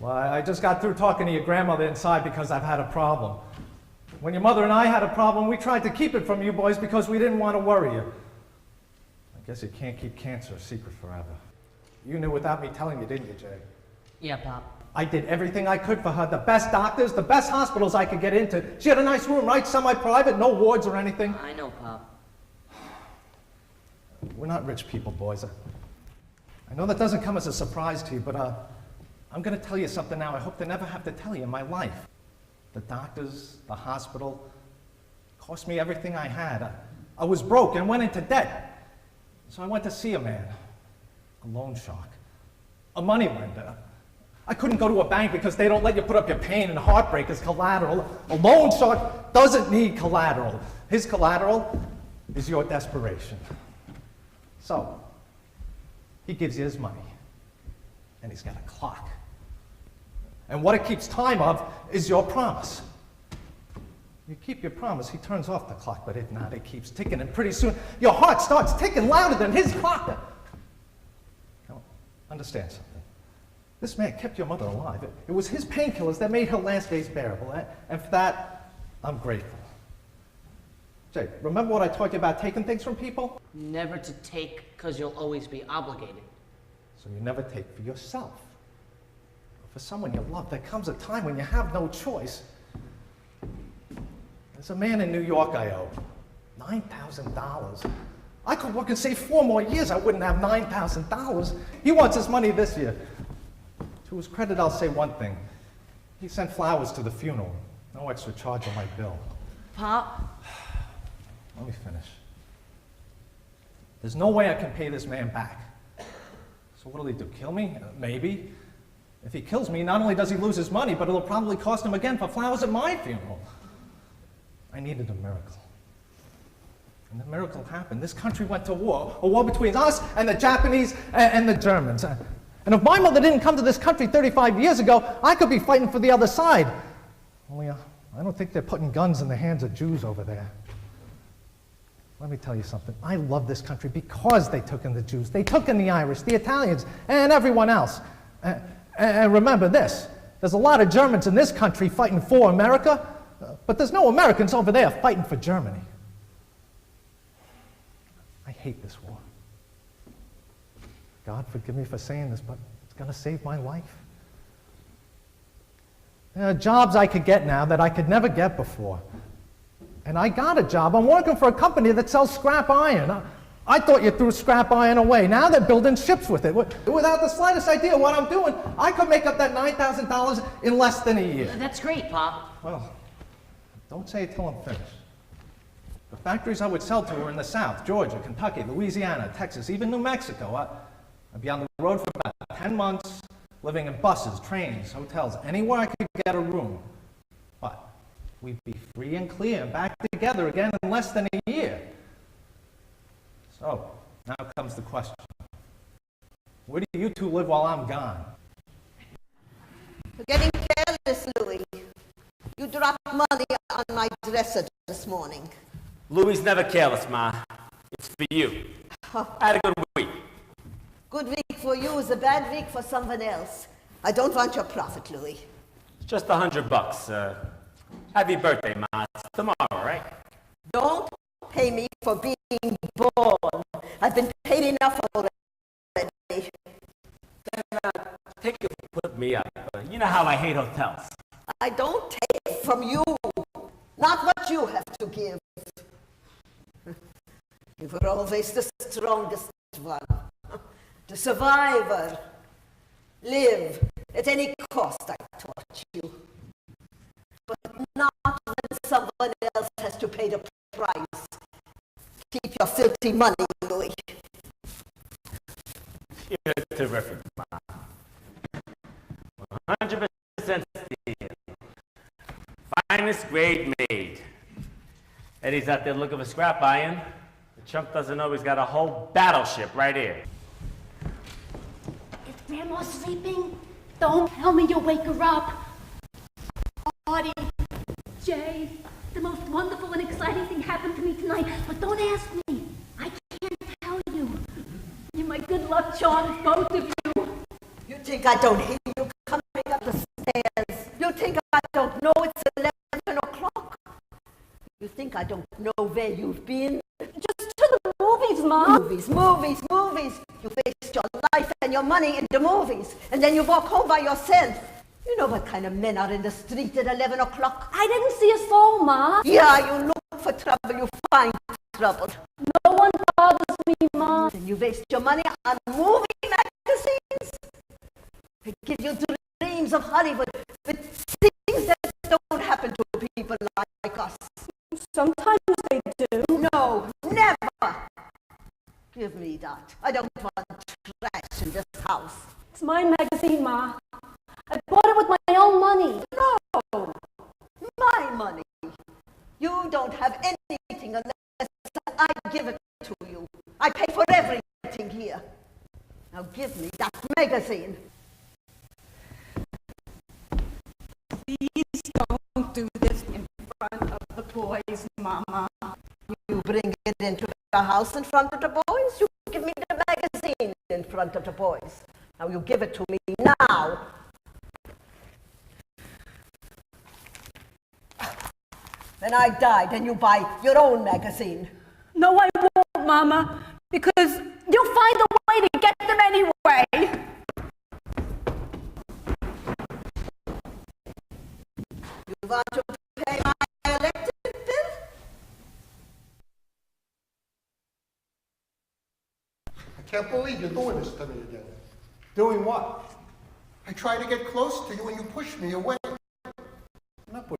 Well, I just got through talking to your grandmother inside because I've had a problem. When your mother and I had a problem, we tried to keep it from you boys because we didn't want to worry you. I guess you can't keep cancer a secret forever. You knew without me telling you, didn't you, Jay? Yeah, Pop. I did everything I could for her. The best doctors, the best hospitals I could get into. She had a nice room, right? Semi-private, no wards or anything. I know, Pop. We're not rich people, boys. I know that doesn't come as a surprise to you, but I'm going to tell you something now I hope to never have to tell you in my life. The doctors, the hospital, cost me everything I had. I was broke and went into debt. So I went to see a man, a loan shark, a money lender. I couldn't go to a bank because they don't let you put up your pain and heartbreak as collateral. A loan shark doesn't need collateral. His collateral is your desperation. So, he gives you his money, and he's got a clock. And what it keeps time of is your promise. You keep your promise, he turns off the clock, but if not, it keeps ticking, and pretty soon your heart starts ticking louder than his clock. Now, understand something. This man kept your mother alive. It was his painkillers that made her last days bearable, and for that, I'm grateful. Jay, remember what I taught you about taking things from people? Never to take, because you'll always be obligated. So you never take for yourself. For someone you love, there comes a time when you have no choice. There's a man in New York I owe. $9,000. I could work and save 4 more years, I wouldn't have $9,000. He wants his money this year. To his credit, I'll say one thing. He sent flowers to the funeral. No extra charge on my bill. Pop? Let me finish. There's no way I can pay this man back. So what'll he do, kill me? Maybe. If he kills me, not only does he lose his money, but it'll probably cost him again for flowers at my funeral. I needed a miracle. And the miracle happened. This country went to war. A war between us and the Japanese and the Germans. And if my mother didn't come to this country 35 years ago, I could be fighting for the other side. Only I don't think they're putting guns in the hands of Jews over there. Let me tell you something. I love this country because they took in the Jews. They took in the Irish, the Italians, and everyone else. And remember this, there's a lot of Germans in this country fighting for America, but there's no Americans over there fighting for Germany. I hate this war. God forgive me for saying this, but it's going to save my life. There are jobs I could get now that I could never get before. And I got a job. I'm working for a company that sells scrap iron. I thought you threw scrap iron away. Now they're building ships with it. Without the slightest idea what I'm doing, I could make up that $9,000 in less than a year. That's great, Pop. Well, don't say it till I'm finished. The factories I would sell to were in the South, Georgia, Kentucky, Louisiana, Texas, even New Mexico. I'd be on the road for about 10 months, living in buses, trains, hotels, anywhere I could get a room. But we'd be free and clear and back together again in less than a year. So, now comes the question. Where do you two live while I'm gone? You're getting careless, Louis. You dropped money on my dresser this morning. Louie's never careless, Ma. It's for you. I had a good week. Good week for you is a bad week for someone else. I don't want your profit, Louis. It's just $100. Happy birthday, Ma. It's tomorrow, right? Don't pay me for being born. I've been paid enough already. Then take it, put me up. You know how I hate hotels. I don't take from you, not what you have to give. You were always the strongest one, the survivor. Live at any cost, I taught you. But not when someone else has to pay the price. Keep your filthy money, Louis. You're terrific, Ma. 100% steel. Finest grade made. Eddie's out there looking for scrap iron. The chump doesn't know he's got a whole battleship right here. Is Grandma sleeping? Don't tell me you'll wake her up. Audie, Jay, the most wonderful and exciting thing happened to me tonight, but don't ask me. I can't tell you. You're my good luck charms, both of you. You think I don't hear you coming up the know it's 11 o'clock? You think I don't know where you've been? Just to the movies, Ma. Movies. You waste your life and your money into movies, and then you walk home by yourself. You know what kind of men are in the street at 11 o'clock? I didn't see a soul, Ma. Yeah, you look for trouble, you find trouble. No one bothers me, Ma. And you waste your money on movie magazines. They give you dreams of Hollywood with things that don't happen to people like us. Sometimes they do. No, never. Give me that. I don't want trash in this house. It's my magazine, Ma. I bought it with my own money. No, my money. You don't have anything unless I give it to you. I pay for everything here. Now give me that magazine. Please don't do this in front of the boys, Mama. You bring it into the house in front of the boys. You give me the magazine in front of the boys. Now you give it to me now. When I die, then you buy your own magazine. No, I won't, Mama, because you'll find a way to get them anyway. You want to pay my electric bill? I can't believe you're doing this to me again. Doing what? I tried to get close to you and you pushed me away.